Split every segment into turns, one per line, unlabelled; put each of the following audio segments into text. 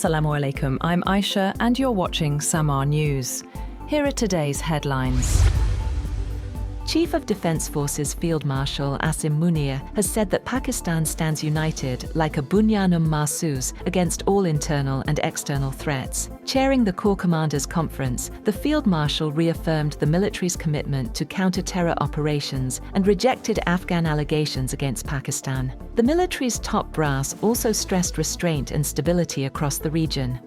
Assalamu alaikum, I'm Aisha and you're watching Samaa News. Here are today's headlines. Chief of Defence Forces Field Marshal Asim Munir has said that Pakistan stands united like a Bunyan-um Marsoos against all internal and external threats. Chairing the Corps Commanders Conference, the Field Marshal reaffirmed the military's commitment to counter-terror operations and rejected Afghan allegations against Pakistan. The military's top brass also stressed restraint and stability across the region.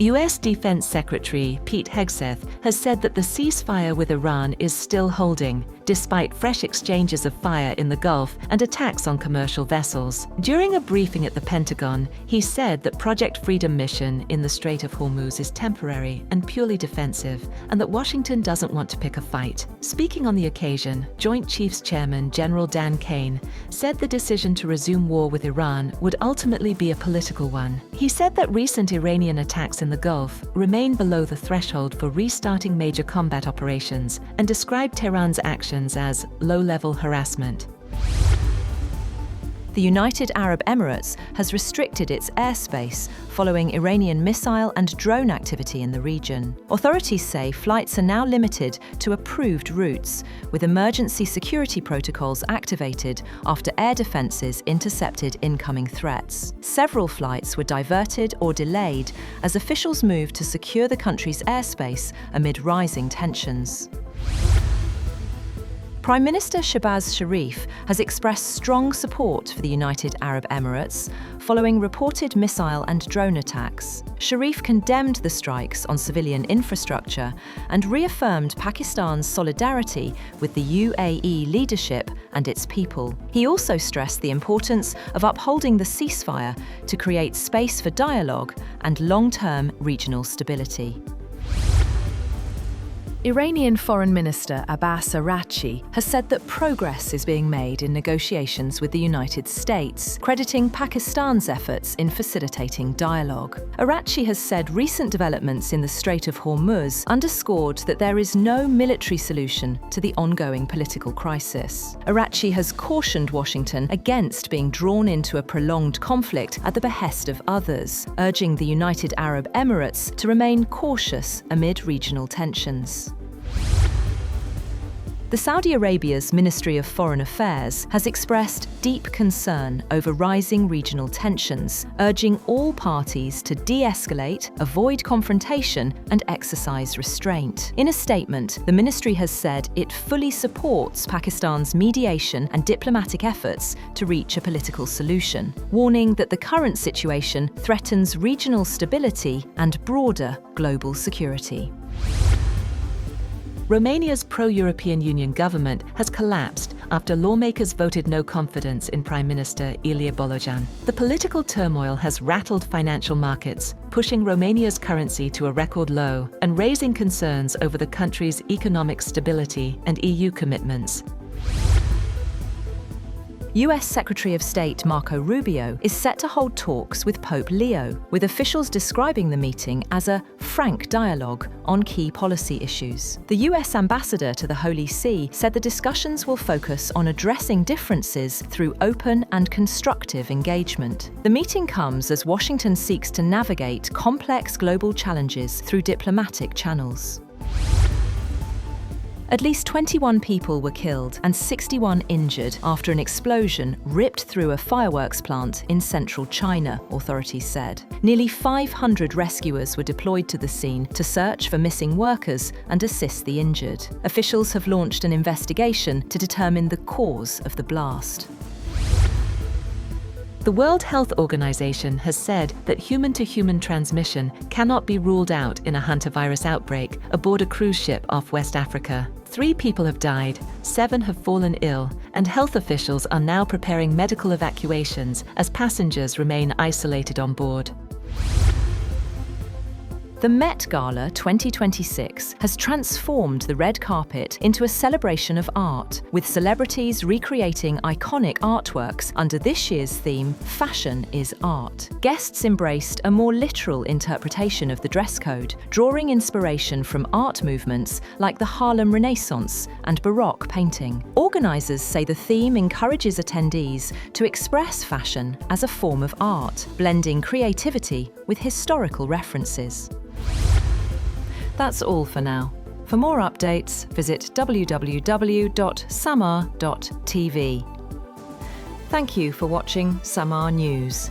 U.S. Defense Secretary Pete Hegseth has said that the ceasefire with Iran is still holding, despite fresh exchanges of fire in the Gulf and attacks on commercial vessels. During a briefing at the Pentagon, he said that Project Freedom mission in the Strait of Hormuz is temporary and purely defensive, and that Washington doesn't want to pick a fight. Speaking on the occasion, Joint Chiefs Chairman General Dan Kane said the decision to resume war with Iran would ultimately be a political one. He said that recent Iranian attacks in the Gulf remain below the threshold for restarting major combat operations and described Tehran's actions as low-level harassment. The United Arab Emirates has restricted its airspace following Iranian missile and drone activity in the region. Authorities say flights are now limited to approved routes, with emergency security protocols activated after air defenses intercepted incoming threats. Several flights were diverted or delayed as officials moved to secure the country's airspace amid rising tensions. Prime Minister Shehbaz Sharif has expressed strong support for the United Arab Emirates following reported missile and drone attacks. Sharif condemned the strikes on civilian infrastructure and reaffirmed Pakistan's solidarity with the UAE leadership and its people. He also stressed the importance of upholding the ceasefire to create space for dialogue and long-term regional stability. Iranian Foreign Minister Abbas Araghchi has said that progress is being made in negotiations with the United States, crediting Pakistan's efforts in facilitating dialogue. Araghchi has said recent developments in the Strait of Hormuz underscored that there is no military solution to the ongoing political crisis. Araghchi has cautioned Washington against being drawn into a prolonged conflict at the behest of others, urging the United Arab Emirates to remain cautious amid regional tensions. The Saudi Arabia's Ministry of Foreign Affairs has expressed deep concern over rising regional tensions, urging all parties to de-escalate, avoid confrontation, and exercise restraint. In a statement, the ministry has said it fully supports Pakistan's mediation and diplomatic efforts to reach a political solution, warning that the current situation threatens regional stability and broader global security. Romania's pro-European Union government has collapsed after lawmakers voted no confidence in Prime Minister Ilie Bolojan. The political turmoil has rattled financial markets, pushing Romania's currency to a record low and raising concerns over the country's economic stability and EU commitments. US Secretary of State Marco Rubio is set to hold talks with Pope Leo, with officials describing the meeting as a frank dialogue on key policy issues. The US ambassador to the Holy See said the discussions will focus on addressing differences through open and constructive engagement. The meeting comes as Washington seeks to navigate complex global challenges through diplomatic channels. At least 21 people were killed and 61 injured after an explosion ripped through a fireworks plant in central China, authorities said. Nearly 500 rescuers were deployed to the scene to search for missing workers and assist the injured. Officials have launched an investigation to determine the cause of the blast. The World Health Organization has said that human-to-human transmission cannot be ruled out in a hantavirus outbreak aboard a cruise ship off West Africa. 3 people have died, 7 have fallen ill, and health officials are now preparing medical evacuations as passengers remain isolated on board. The Met Gala 2026 has transformed the red carpet into a celebration of art, with celebrities recreating iconic artworks under this year's theme, Fashion is Art. Guests embraced a more literal interpretation of the dress code, drawing inspiration from art movements like the Harlem Renaissance and Baroque painting. Organisers say the theme encourages attendees to express fashion as a form of art, blending creativity with historical references. That's all for now. For more updates, visit www.samaa.tv. Thank you for watching Samaa News.